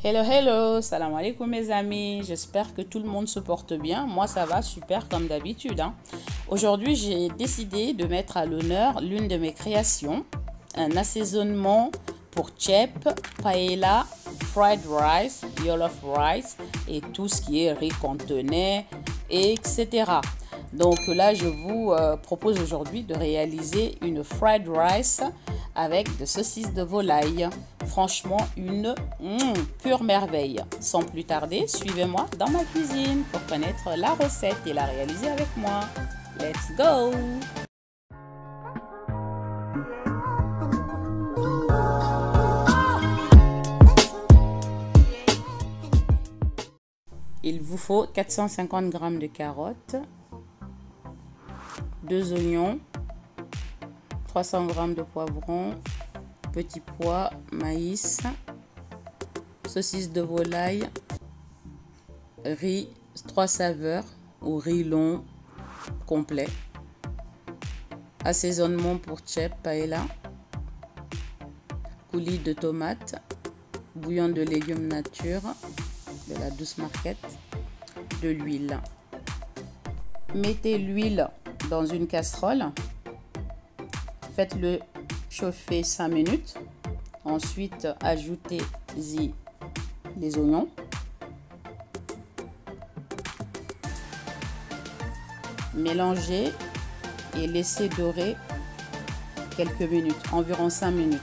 Hello, hello, salam alaikum mes amis, j'espère que tout le monde se porte bien. Moi ça va super comme d'habitude. Aujourd'hui j'ai décidé de mettre à l'honneur l'une de mes créations, un assaisonnement pour chep, paella, fried rice, jollof rice et tout ce qui est riz cantonais, etc. Donc là je vous propose aujourd'hui de réaliser une fried rice avec des saucisses de volaille. Franchement, une pure merveille. Sans plus tarder, suivez-moi dans ma cuisine pour connaître la recette et la réaliser avec moi. Let's go! Il vous faut 450 g de carottes, 2 oignons, 300 g de poivrons, petits pois, maïs, saucisses de volaille, riz 3 saveurs ou riz long complet, assaisonnement pour chep, paella, coulis de tomates, bouillon de légumes nature, de la douce marquette, de l'huile. Mettez l'huile dans une casserole, faites-le chauffer 5 minutes. Ensuite, ajoutez-y les oignons. Mélangez et laissez dorer quelques minutes, environ 5 minutes.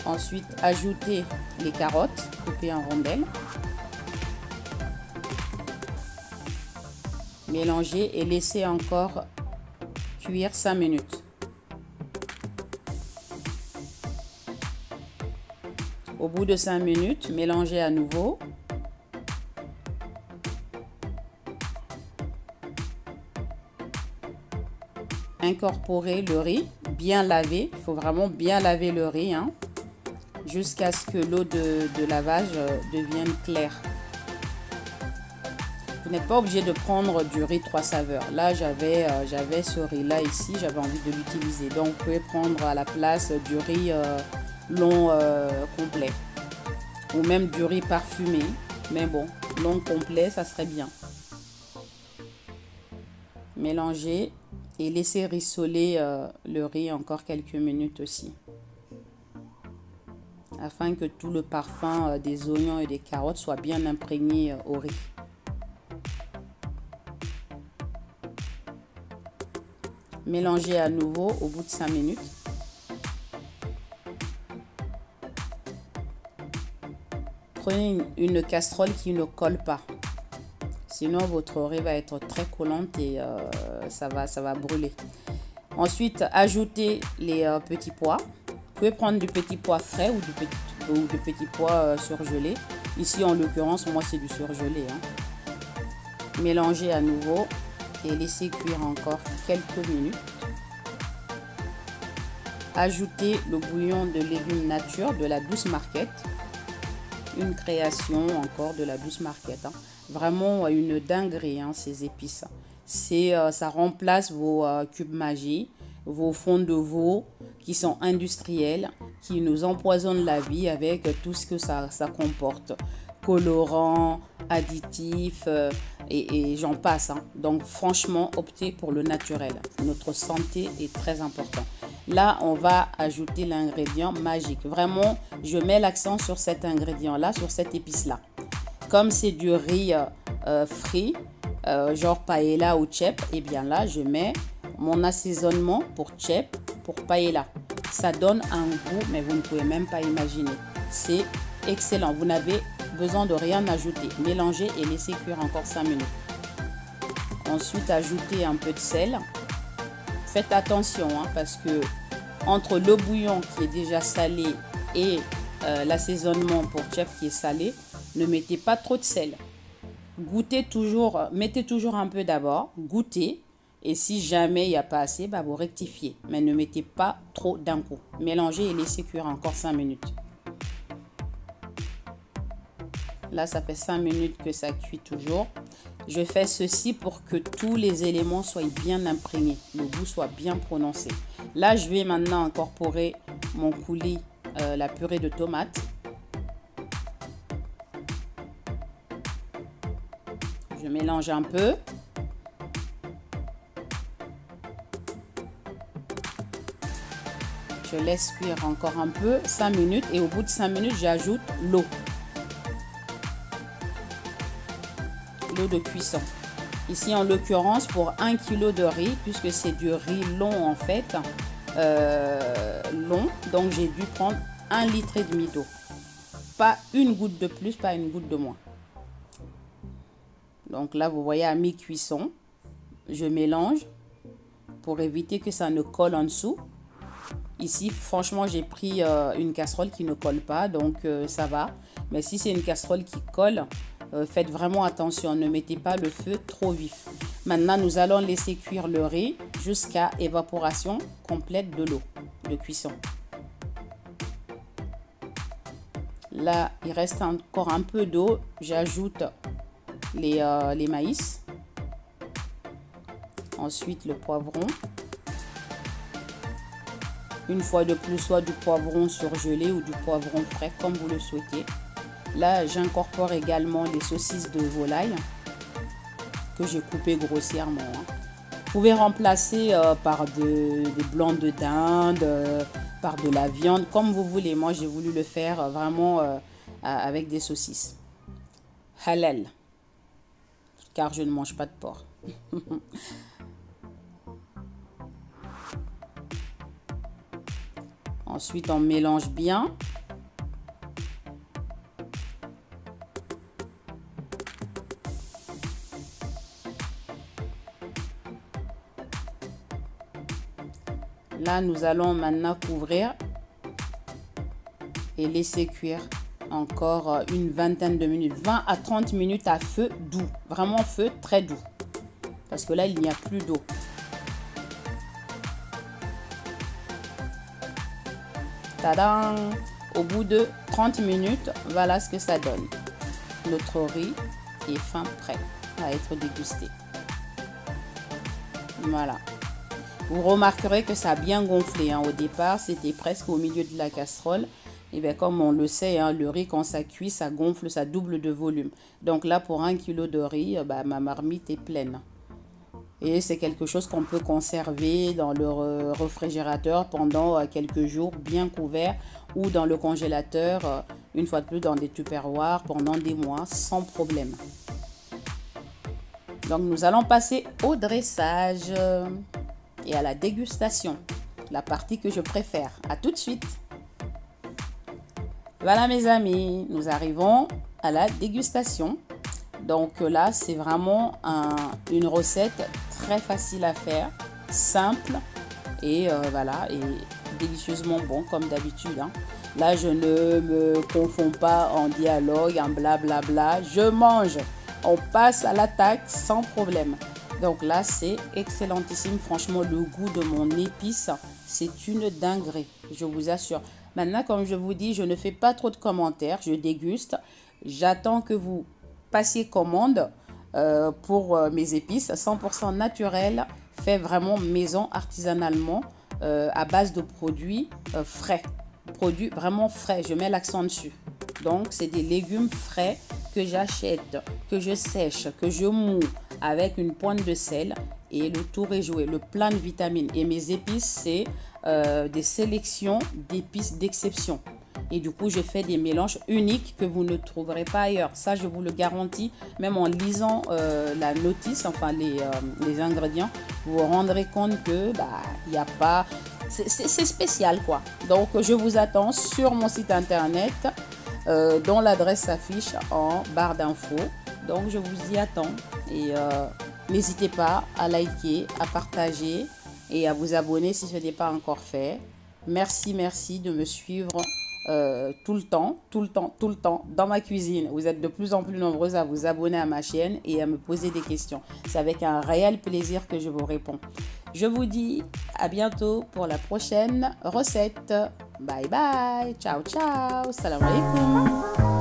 Ensuite, ajoutez les carottes coupées en rondelles. Mélangez et laissez encore cuire 5 minutes. Au bout de 5 minutes, mélangez à nouveau. Incorporez le riz, bien lavé. Il faut vraiment bien laver le riz jusqu'à ce que l'eau de lavage devienne claire. Vous n'êtes pas obligé de prendre du riz 3 saveurs. Là, j'avais ce riz-là ici, j'avais envie de l'utiliser. Donc, vous pouvez prendre à la place du riz long complet. Ou même du riz parfumé. Mais bon, long complet, ça serait bien. Mélangez et laissez rissoler le riz encore quelques minutes aussi. Afin que tout le parfum des oignons et des carottes soit bien imprégné au riz. Mélangez à nouveau au bout de 5 minutes. Prenez une casserole qui ne colle pas. Sinon, votre riz va être très collante et ça va brûler. Ensuite, ajoutez les petits pois. Vous pouvez prendre du petit pois frais ou du petit pois surgelé. Ici, en l'occurrence, moi, c'est du surgelé. Mélangez à nouveau et laissez cuire encore quelques minutes. Ajoutez le bouillon de légumes nature de la douce marquette. Une création encore de la douce marquette. Vraiment une dinguerie, ces épices. Ça remplace vos cubes Maggi, vos fonds de veau qui sont industriels, qui nous empoisonnent la vie avec tout ce que ça comporte. Colorants, additifs et j'en passe. Donc franchement, optez pour le naturel. Notre santé est très importante. Là, on va ajouter l'ingrédient magique. Vraiment, je mets l'accent sur cet ingrédient-là, sur cette épice-là. Comme c'est du riz frit, genre paella ou chep, et bien là, je mets mon assaisonnement pour chep, pour paella. Ça donne un goût, mais vous ne pouvez même pas imaginer. C'est excellent. Vous n'avez besoin de rien ajouter. Mélangez et laissez cuire encore 5 minutes. Ensuite, ajoutez un peu de sel. Faites attention parce que entre le bouillon qui est déjà salé et l'assaisonnement pour chep qui est salé, ne mettez pas trop de sel. Goûtez toujours, mettez toujours un peu d'abord, goûtez. Et si jamais il n'y a pas assez, vous rectifiez. Mais ne mettez pas trop d'un coup. Mélangez et laissez cuire encore 5 minutes. Là, ça fait 5 minutes que ça cuit toujours. Je fais ceci pour que tous les éléments soient bien imprégnés, le goût soit bien prononcé. Là, je vais maintenant incorporer mon coulis, la purée de tomates. Je mélange un peu. Je laisse cuire encore un peu, 5 minutes, et au bout de 5 minutes, j'ajoute l'eau. L'eau de cuisson. Ici, en l'occurrence, pour 1 kg de riz, puisque c'est du riz long en fait, long, donc j'ai dû prendre 1,5 litre d'eau. Pas une goutte de plus, pas une goutte de moins. Donc là, vous voyez à mi-cuisson, je mélange pour éviter que ça ne colle en dessous. Ici, franchement, j'ai pris une casserole qui ne colle pas, donc ça va. Mais si c'est une casserole qui colle, faites vraiment attention, ne mettez pas le feu trop vif. Maintenant, nous allons laisser cuire le riz jusqu'à évaporation complète de l'eau de cuisson. Là, il reste encore un peu d'eau. J'ajoute les maïs. Ensuite, le poivron. Une fois de plus, soit du poivron surgelé ou du poivron frais, comme vous le souhaitez. Là, j'incorpore également les saucisses de volaille que j'ai coupées grossièrement. Vous pouvez remplacer par des blancs de dinde, par de la viande, comme vous voulez. Moi, j'ai voulu le faire vraiment avec des saucisses. Halal, car je ne mange pas de porc. Ensuite, on mélange bien. Là, nous allons maintenant couvrir et laisser cuire encore une vingtaine de minutes. 20 à 30 minutes à feu doux. Vraiment feu très doux. Parce que là, il n'y a plus d'eau. Tadam! Au bout de 30 minutes, voilà ce que ça donne. Notre riz est fin prêt à être dégusté. Voilà. Vous remarquerez que ça a bien gonflé. Au départ, c'était presque au milieu de la casserole. Et bien, comme on le sait, le riz, quand ça cuit, ça gonfle, ça double de volume. Donc là, pour 1 kg de riz, ma marmite est pleine. Et c'est quelque chose qu'on peut conserver dans le réfrigérateur pendant quelques jours, bien couvert, ou dans le congélateur, une fois de plus dans des tupperwares pendant des mois, sans problème. Donc nous allons passer au dressage et à la dégustation, la partie que je préfère. À tout de suite. Voilà mes amis, nous arrivons à la dégustation. Donc là, c'est vraiment une recette très facile à faire, simple et voilà, et délicieusement bon comme d'habitude. Là, je ne me confonds pas en dialogue, en blablabla. Je mange, on passe à l'attaque sans problème. Donc là, c'est excellentissime. Franchement, le goût de mon épice, c'est une dinguerie, je vous assure. Maintenant, comme je vous dis, je ne fais pas trop de commentaires, je déguste. J'attends que vous passiez commande pour mes épices 100% naturelles, fait vraiment maison artisanalement à base de produits frais. Produits vraiment frais, je mets l'accent dessus. Donc, c'est des légumes frais que j'achète, que je sèche, que je moue avec une pointe de sel et le tour est joué, le plein de vitamines. Et mes épices, c'est des sélections d'épices d'exception. Et du coup, je fais des mélanges uniques que vous ne trouverez pas ailleurs. Ça, je vous le garantis. Même en lisant la notice, enfin les ingrédients, vous vous rendrez compte que il n'y a pas... C'est spécial, quoi. Donc, je vous attends sur mon site internet dont l'adresse s'affiche en barre d'infos. Donc, je vous y attends. Et n'hésitez pas à liker, à partager et à vous abonner si ce n'est pas encore fait. Merci de me suivre tout le temps dans ma cuisine. Vous êtes de plus en plus nombreuses à vous abonner à ma chaîne et à me poser des questions. C'est avec un réel plaisir que je vous réponds. Je vous dis à bientôt pour la prochaine recette. Bye bye. Ciao, ciao. Salam alaikum.